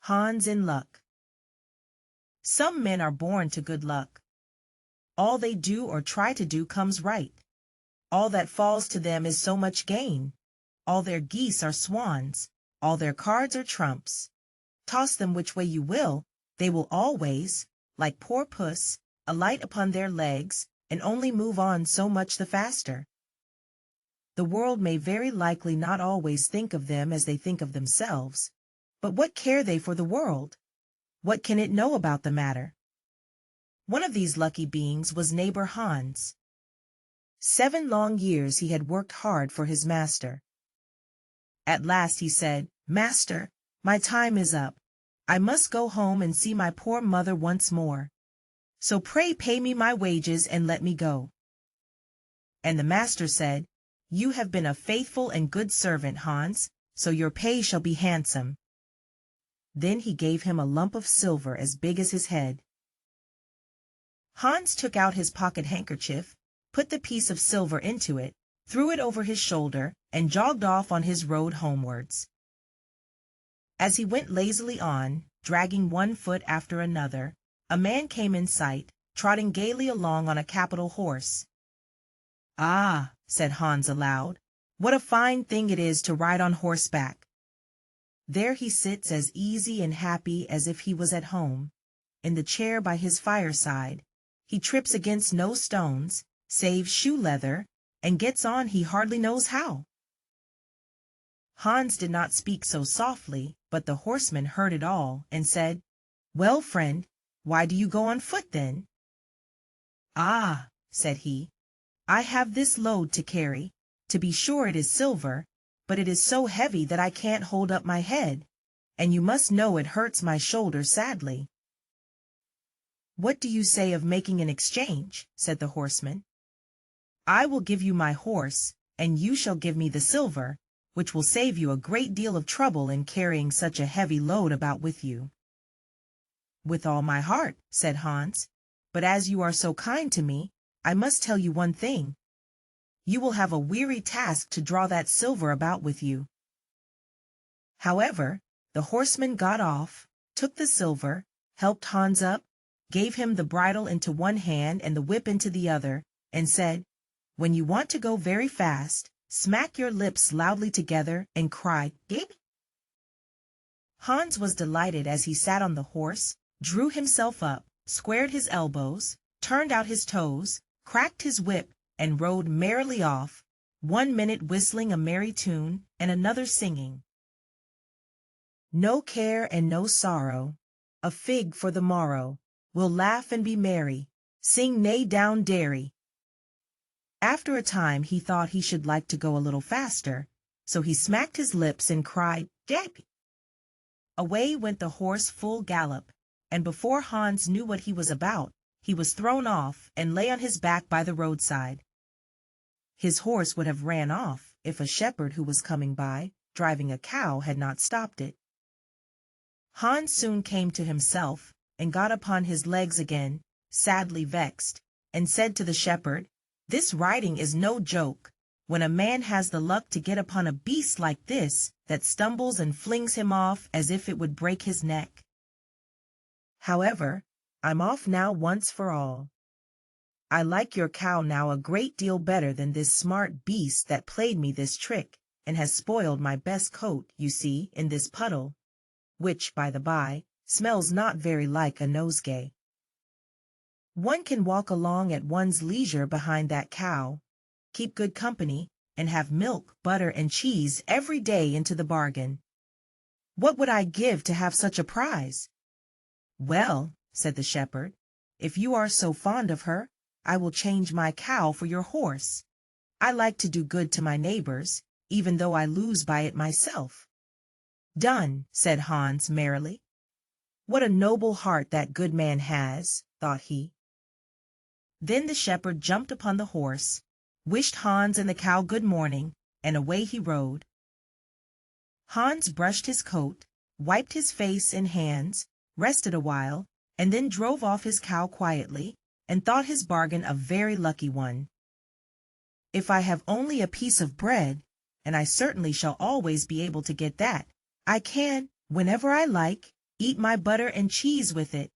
Hans in luck. Some men are born to good luck. All they do or try to do comes right. All that falls to them is so much gain. All their geese are swans, all their cards are trumps. Toss them which way you will, they will always, like poor puss, alight upon their legs, and only move on so much the faster. The world may very likely not always think of them as they think of themselves, but what care they for the world? What can it know about the matter? One of these lucky beings was neighbor Hans. 7 long years he had worked hard for his master. At last he said, "Master, my time is up. I must go home and see my poor mother once more. So pray pay me my wages and let me go." And the master said, "You have been a faithful and good servant, Hans, so your pay shall be handsome." Then he gave him a lump of silver as big as his head. Hans took out his pocket handkerchief, put the piece of silver into it, threw it over his shoulder, and jogged off on his road homewards. As he went lazily on, dragging one foot after another, a man came in sight, trotting gaily along on a capital horse. "Ah," said Hans aloud, "what a fine thing it is to ride on horseback! There he sits as easy and happy as if he was at home, in the chair by his fireside. He trips against no stones, saves shoe leather, and gets on he hardly knows how." Hans did not speak so softly, but the horseman heard it all, and said, "Well, friend, why do you go on foot then?" "Ah," said he, "I have this load to carry. To be sure it is silver, but it is so heavy that I can't hold up my head, and you must know it hurts my shoulder sadly." "What do you say of making an exchange?" said the horseman. "I will give you my horse, and you shall give me the silver, which will save you a great deal of trouble in carrying such a heavy load about with you." "With all my heart," said Hans, "but as you are so kind to me, I must tell you one thing. You will have a weary task to draw that silver about with you." However, the horseman got off, took the silver, helped Hans up, gave him the bridle into one hand and the whip into the other, and said, "When you want to go very fast, smack your lips loudly together and cry, 'Gib.'" Hans was delighted as he sat on the horse, drew himself up, squared his elbows, turned out his toes, cracked his whip, and rode merrily off, 1 minute whistling a merry tune, and another singing, "No care and no sorrow, a fig for the morrow, we'll laugh and be merry, sing neigh down dairy." After a time he thought he should like to go a little faster, so he smacked his lips and cried, "Gap!" Away went the horse full gallop, and before Hans knew what he was about, he was thrown off and lay on his back by the roadside. His horse would have ran off if a shepherd who was coming by, driving a cow, had not stopped it. Hans soon came to himself, and got upon his legs again, sadly vexed, and said to the shepherd, "This riding is no joke, when a man has the luck to get upon a beast like this, that stumbles and flings him off as if it would break his neck. However, I'm off now once for all. I like your cow now a great deal better than this smart beast that played me this trick, and has spoiled my best coat, you see, in this puddle, which, by the by, smells not very like a nosegay. One can walk along at one's leisure behind that cow, keep good company, and have milk, butter, and cheese every day into the bargain. What would I give to have such a prize?" "Well," said the shepherd, "if you are so fond of her, I will change my cow for your horse. I like to do good to my neighbors, even though I lose by it myself." "Done," said Hans merrily. "What a noble heart that good man has," thought he. Then the shepherd jumped upon the horse, wished Hans and the cow good morning, and away he rode. Hans brushed his coat, wiped his face and hands, rested a while, and then drove off his cow quietly, and thought his bargain a very lucky one. "If I have only a piece of bread, and I certainly shall always be able to get that, I can, whenever I like, eat my butter and cheese with it,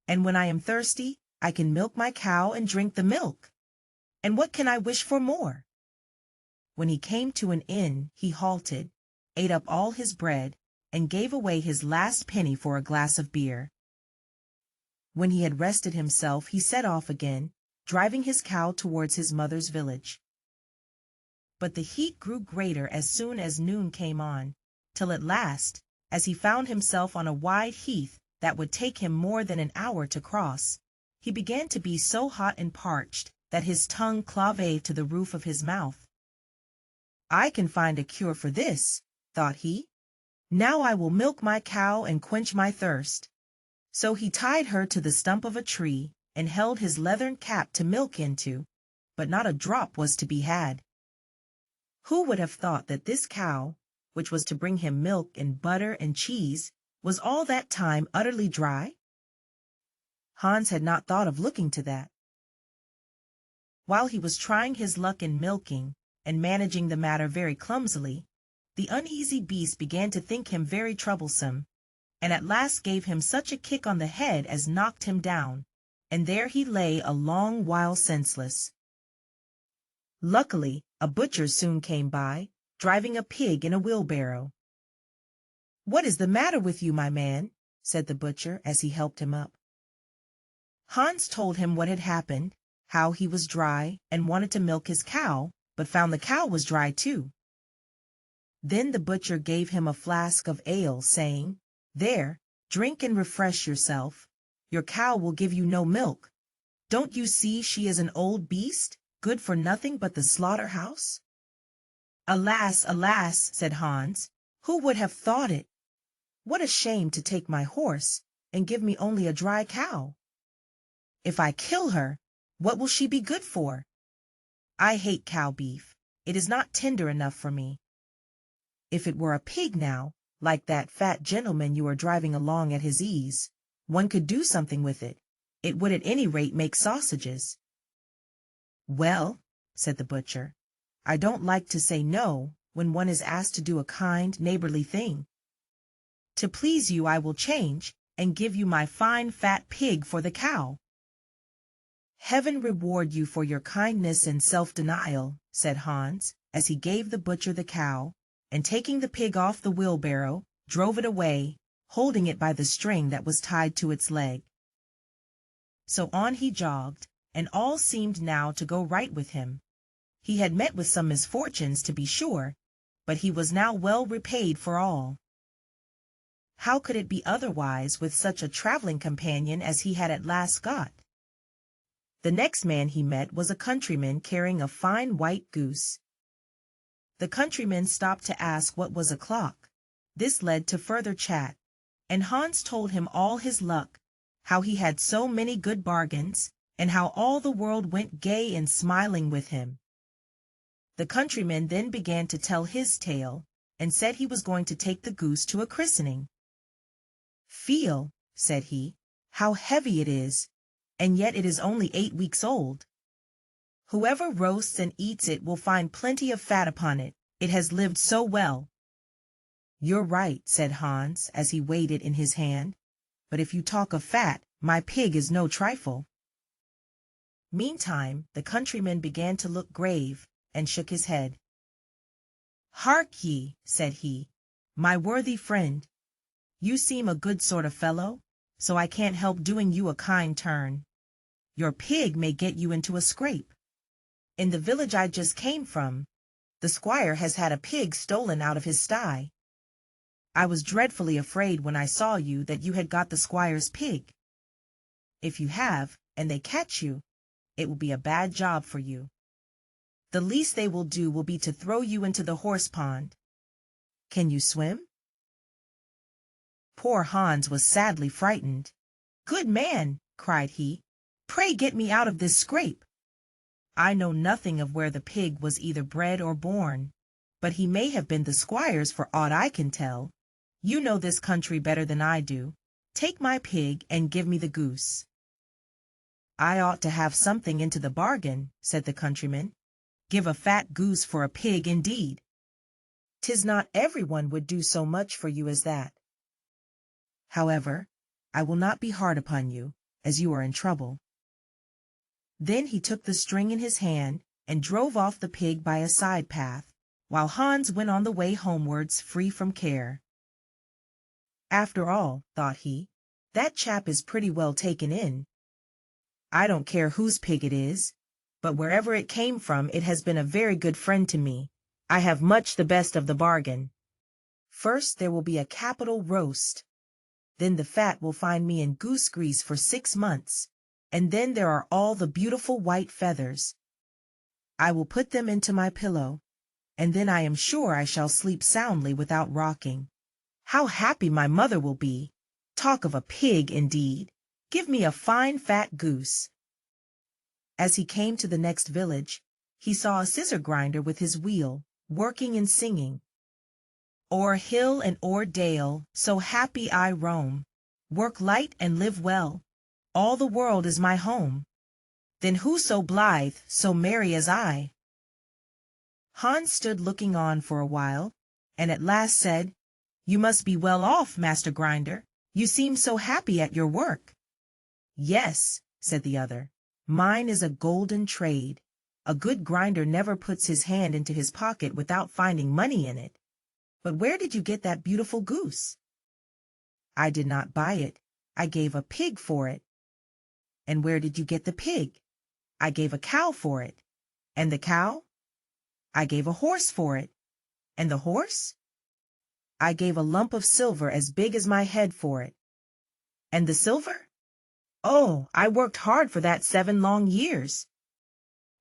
and when I am thirsty, I can milk my cow and drink the milk. And what can I wish for more? When he came to an inn, he halted, ate up all his bread, and gave away his last penny for a glass of beer. When he had rested himself, he set off again, driving his cow towards his mother's village. But the heat grew greater as soon as noon came on, till at last, as he found himself on a wide heath that would take him more than an hour to cross, he began to be so hot and parched that his tongue clave to the roof of his mouth. I can find a cure for this, thought he. Now I will milk my cow and quench my thirst. So he tied her to the stump of a tree and held his leathern cap to milk into, but not a drop was to be had. Who would have thought that this cow, which was to bring him milk and butter and cheese, was all that time utterly dry? Hans had not thought of looking to that. While he was trying his luck in milking, and managing the matter very clumsily, the uneasy beast began to think him very troublesome, and at last gave him such a kick on the head as knocked him down, and there he lay a long while senseless. Luckily, a butcher soon came by, driving a pig in a wheelbarrow. "What is the matter with you, my man?" said the butcher as he helped him up. Hans told him what had happened, how he was dry and wanted to milk his cow, but found the cow was dry too. Then the butcher gave him a flask of ale, saying, "There, drink and refresh yourself. Your cow will give you no milk. Don't you see she is an old beast, good for nothing but the slaughter-house?" "Alas, alas," said Hans, "who would have thought it? What a shame to take my horse, and give me only a dry cow. If I kill her, what will she be good for? I hate cow beef. It is not tender enough for me. If it were a pig now, like that fat gentleman you are driving along at his ease, one could do something with it. It would at any rate make sausages." "Well," said the butcher, "I don't like to say no when one is asked to do a kind, neighborly thing. To please you I will change, and give you my fine fat pig for the cow." "Heaven reward you for your kindness and self-denial," said Hans, as he gave the butcher the cow, and taking the pig off the wheelbarrow, drove it away, holding it by the string that was tied to its leg. So on he jogged, and all seemed now to go right with him. He had met with some misfortunes, to be sure, but he was now well repaid for all. How could it be otherwise with such a traveling companion as he had at last got? The next man he met was a countryman carrying a fine white goose. The countryman stopped to ask what was o'clock. This led to further chat, and Hans told him all his luck, how he had so many good bargains, and how all the world went gay and smiling with him. The countryman then began to tell his tale, and said he was going to take the goose to a christening. "Feel," said he, "how heavy it is, and yet it is only 8 weeks old. Whoever roasts and eats it will find plenty of fat upon it, it has lived so well." "You're right," said Hans, as he weighed it in his hand, "but if you talk of fat, my pig is no trifle." Meantime the countryman began to look grave, and shook his head. "Hark ye," said he, "my worthy friend, you seem a good sort of fellow, so I can't help doing you a kind turn. Your pig may get you into a scrape. In the village I just came from, the squire has had a pig stolen out of his sty. I was dreadfully afraid when I saw you that you had got the squire's pig. If you have, and they catch you, it will be a bad job for you. The least they will do will be to throw you into the horse pond. Can you swim?" Poor Hans was sadly frightened. "Good man," cried he, "pray get me out of this scrape. I know nothing of where the pig was either bred or born, but he may have been the squire's for aught I can tell. You know this country better than I do. Take my pig and give me the goose." "I ought to have something into the bargain," said the countryman. "Give a fat goose for a pig, indeed! 'Tis not everyone would do so much for you as that." However, I will not be hard upon you, as you are in trouble." Then he took the string in his hand and drove off the pig by a side path, while Hans went on the way homewards free from care. "After all," thought he, "that chap is pretty well taken in. I don't care whose pig it is, but wherever it came from it has been a very good friend to me. I have much the best of the bargain. First there will be a capital roast. Then the fat will find me in goose grease for 6 months, and then there are all the beautiful white feathers. I will put them into my pillow, and then I am sure I shall sleep soundly without rocking. How happy my mother will be! Talk of a pig, indeed! Give me a fine fat goose." As he came to the next village, he saw a scissor grinder with his wheel, working and singing: "O'er hill and o'er dale, so happy I roam, work light and live well, all the world is my home. Then who so blithe, so merry as I?" Hans stood looking on for a while, and at last said, "You must be well off, Master Grinder. You seem so happy at your work." "Yes," said the other, "mine is a golden trade. A good grinder never puts his hand into his pocket without finding money in it. But where did you get that beautiful goose?" "I did not buy it. I gave a pig for it." "And where did you get the pig?" "I gave a cow for it." "And the cow?" "I gave a horse for it." "And the horse?" "I gave a lump of silver as big as my head for it." "And the silver?" "Oh, I worked hard for that 7 long years."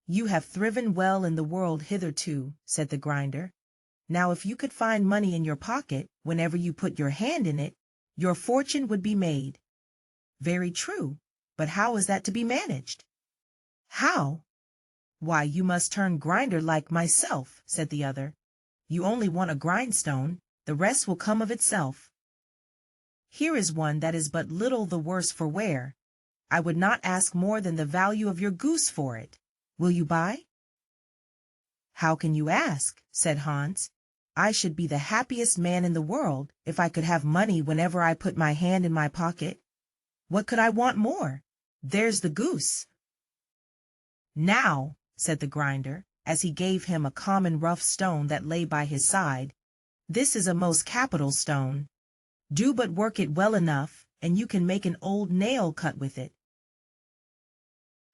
"You have thriven well in the world hitherto," said the grinder. "Now if you could find money in your pocket whenever you put your hand in it, your fortune would be made." "Very true, but how is that to be managed?" "How? Why, you must turn grinder like myself," said the other. "You only want a grindstone, the rest will come of itself. Here is one that is but little the worse for wear. I would not ask more than the value of your goose for it. Will you buy?" "How can you ask?" said Hans. "I should be the happiest man in the world if I could have money whenever I put my hand in my pocket. What could I want more? There's the goose." "Now," said the grinder, as he gave him a common rough stone that lay by his side, "this is a most capital stone. Do but work it well enough, and you can make an old nail cut with it."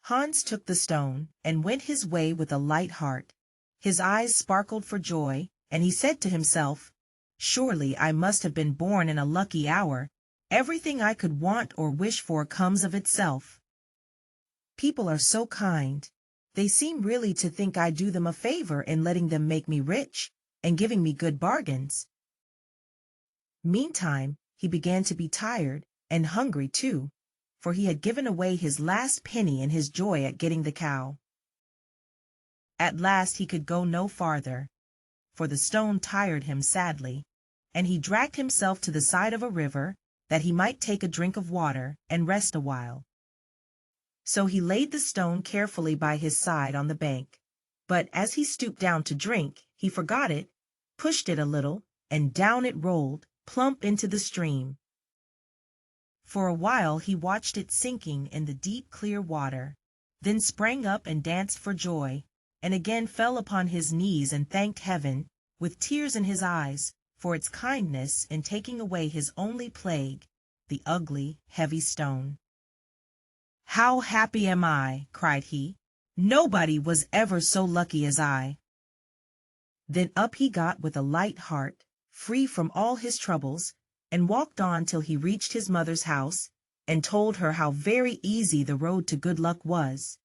Hans took the stone and went his way with a light heart. His eyes sparkled for joy, and he said to himself, "Surely I must have been born in a lucky hour. Everything I could want or wish for comes of itself. People are so kind. They seem really to think I do them a favor in letting them make me rich, and giving me good bargains." Meantime he began to be tired, and hungry too, for he had given away his last penny in his joy at getting the cow. At last he could go no farther, for the stone tired him sadly, and he dragged himself to the side of a river, that he might take a drink of water and rest a while. So he laid the stone carefully by his side on the bank, but as he stooped down to drink, he forgot it, pushed it a little, and down it rolled, plump into the stream. For a while he watched it sinking in the deep clear water, then sprang up and danced for joy, and again fell upon his knees and thanked heaven, with tears in his eyes, for its kindness in taking away his only plague, the ugly, heavy stone. "How happy am I!" cried he. "Nobody was ever so lucky as I." Then up he got with a light heart, free from all his troubles, and walked on till he reached his mother's house, and told her how very easy the road to good luck was.